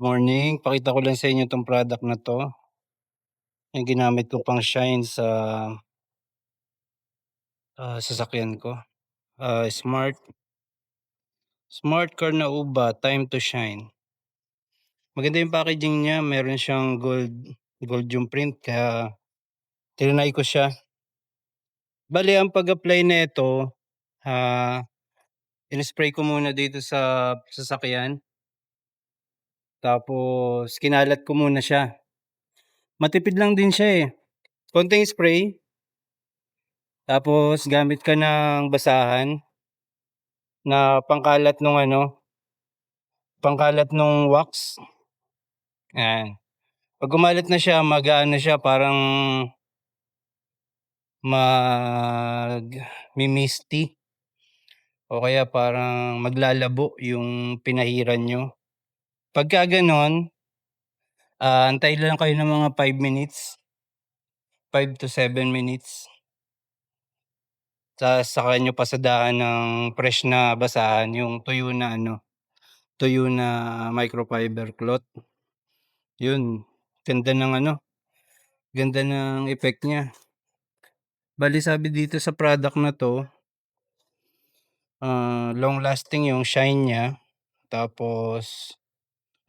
Morning, pakita ko lang sa inyo 'tong product na 'to, yung ginamit ko pang shine sa, sasakyan ko. Smart car na uba, time to shine. Maganda yung packaging niya, meron siyang gold yung print kaya triny ko siya. Bale ang pag-apply nito, ah, in-spray ko muna dito sa sasakyan, tapos kinalat ko muna siya. Matipid lang din siya, eh, konting spray, tapos gamit ka ng basahan na pangkalat nung wax, yan. 'Pag kumalat na siya mag-aano siya parang mi-misty o kaya parang maglalabo yung pinahiran niyo. Pagka gano'n, antay lang kayo ng mga 5 minutes, 5 to 7 minutes. Saka niyo pasadahan ng fresh na basahan, yung tuyo na microfiber cloth. Yun, ganda ng ganda ng effect niya. Bale sabi dito sa product na 'to, long lasting yung shine niya, tapos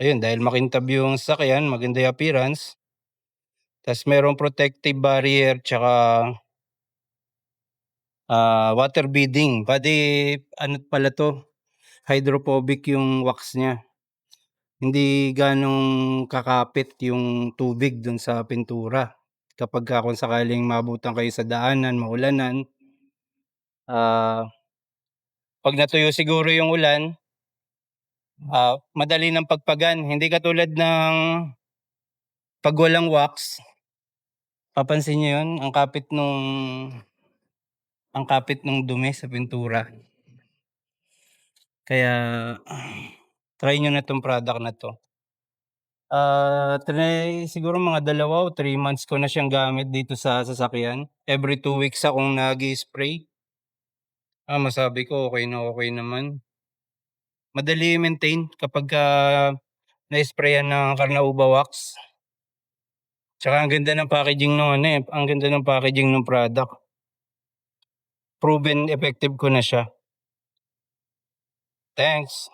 ayun dahil makintab yung sasakyan, maganda yung appearance, ta's merong protective barrier tsaka, water beading. Bale ano pala 'to, hydrophobic yung wax niya. Hindi gaanong kakapit yung tubig dun sa pintura. Kapagka kung sakaling maabutan kayo sa daanan, maulanan, 'pag natuyo siguro yung ulan, madali ng pagpagan. Hindi katulad ng 'pag walang wax, papansin niyo yun, ang kapit nung dumi sa pintura. Kaya try niyo na 'tong product na 'to. Siguro mga 2 o 3 months ko na siyang gamit dito sa sasakyan. Every 2 weeks akong nag-i-spray. Masabi ko okey na okey naman. Madali i-maintain kapagka na-sprayan ng Carnauba wax. Tsaka ang ganda ng packaging nung ang ganda ng packaging nung product. Proven effective ko na siya. Thanks.